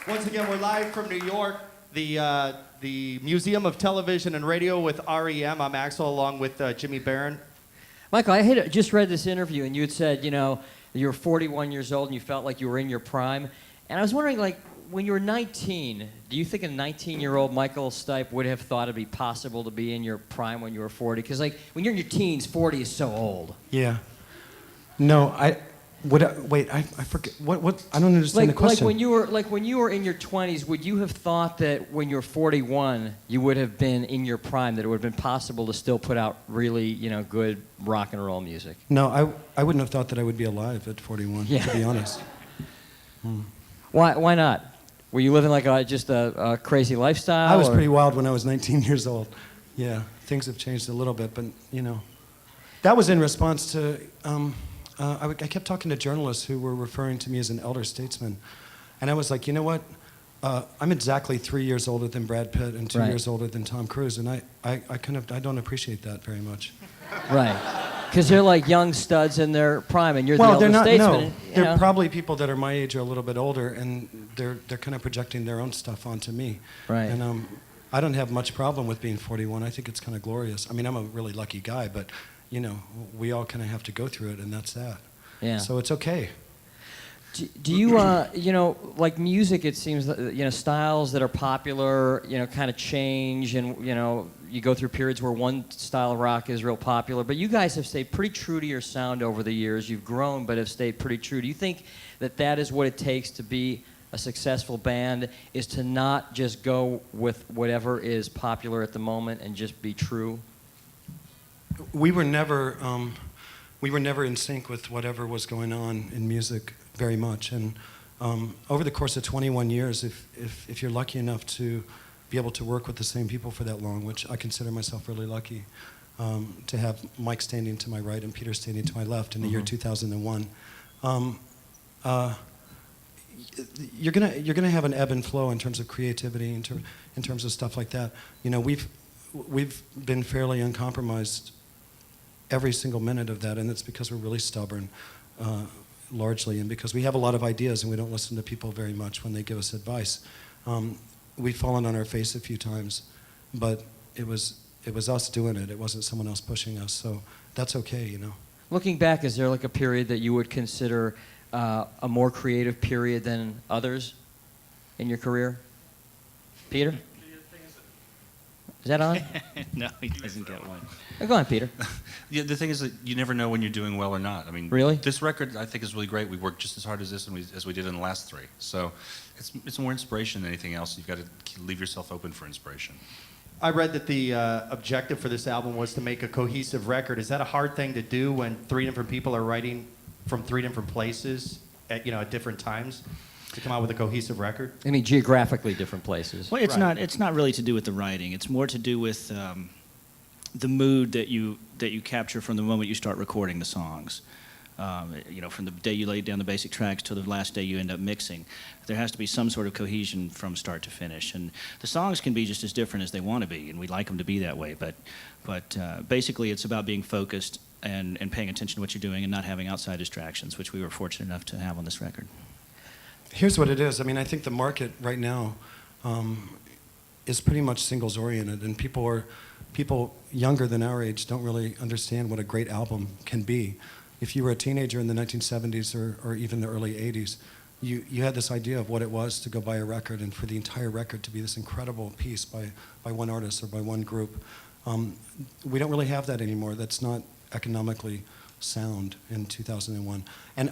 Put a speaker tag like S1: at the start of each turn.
S1: Once again, we're live from New York, the Museum of Television and Radio with R.E.M. I'm Axel, along with Jimmy Barron.
S2: Michael, I had just read this interview, and you had said, you know, you were 41 years old and you felt like you were in your prime. And I was wondering, like, when you were 19, do you think a 19-year-old Michael Stipe would have thought it'd be possible to be in your prime when you were 40? Because, like, when you're in your teens, 40 is so old.
S3: Yeah. No, wait, I forget, what, I don't understand the question.
S2: Like when you were in your 20s, would you have thought that when you were 41, you would have been in your prime, that it would have been possible to still put out really, you know, good rock and roll music?
S3: No, I wouldn't have thought that I would be alive at 41, to be honest.
S2: Why not? Were you living like just a crazy lifestyle?
S3: I was pretty wild when I was 19 years old. Yeah, things have changed a little bit, but, you know. That was in response to, I kept talking to journalists who were referring to me as an elder statesman. And I was like, you know what? I'm exactly 3 years older than Brad Pitt and 2 years older than Tom Cruise, and I don't appreciate that very much.
S2: Right. Because they're like young studs in their prime, and you're the elder statesman.
S3: No, they're probably people that are my age or a little bit older, and they're kind of projecting their own stuff onto me.
S2: Right.
S3: And I don't have much problem with being 41. I think it's kind of glorious. I mean, I'm a really lucky guy, but you know, we all kind of have to go through it, and that's that.
S2: Yeah.
S3: So it's okay.
S2: Do you, you know, like music, it seems that, you know, styles that are popular, you know, kind of change, and, you know, you go through periods where one style of rock is real popular, but you guys have stayed pretty true to your sound over the years. You've grown, but have stayed pretty true. Do you think that that is what it takes to be a successful band, is to not just go with whatever is popular at the moment and just be true?
S3: We were never in sync with whatever was going on in music very much. And over the course of 21 years, if you're lucky enough to be able to work with the same people for that long, which I consider myself really lucky, to have Mike standing to my right and Peter standing to my left in the year 2001, you're gonna have an ebb and flow in terms of creativity, in terms of stuff like that. You know, we've been fairly uncompromised every single minute of that, and it's because we're really stubborn, largely, and because we have a lot of ideas and we don't listen to people very much when they give us advice. We've fallen on our face a few times, but it was us doing it. It wasn't someone else pushing us, so that's okay, you know.
S2: Looking back, is there like a period that you would consider a more creative period than others in your career? Peter? Is that on?
S4: No, he doesn't get one.
S2: Oh, go on, Peter.
S4: Yeah, the thing is that you never know when you're doing well or not. I mean,
S2: really?
S4: This record, I think, is really great. We worked just as hard as this as we did in the last three. So it's more inspiration than anything else. You've got to leave yourself open for inspiration.
S1: I read that the objective for this album was to make a cohesive record. Is that a hard thing to do when three different people are writing from three different places at, you know, at different times, to come out with a cohesive record?
S2: I mean, geographically different places.
S5: Well, it's not really to do with the writing. It's more to do with the mood that you capture from the moment you start recording the songs. You know, from the day you lay down the basic tracks to the last day you end up mixing. There has to be some sort of cohesion from start to finish. And the songs can be just as different as they want to be, and we like them to be that way. But basically, it's about being focused and paying attention to what you're doing and not having outside distractions, which we were fortunate enough to have on this record.
S3: Here's what it is. I mean, I think the market right now is pretty much singles oriented, and people younger than our age don't really understand what a great album can be. If you were a teenager in the 1970s or even the early 80s, you had this idea of what it was to go buy a record, and for the entire record to be this incredible piece by one artist or by one group. We don't really have that anymore. That's not economically sound in 2001. And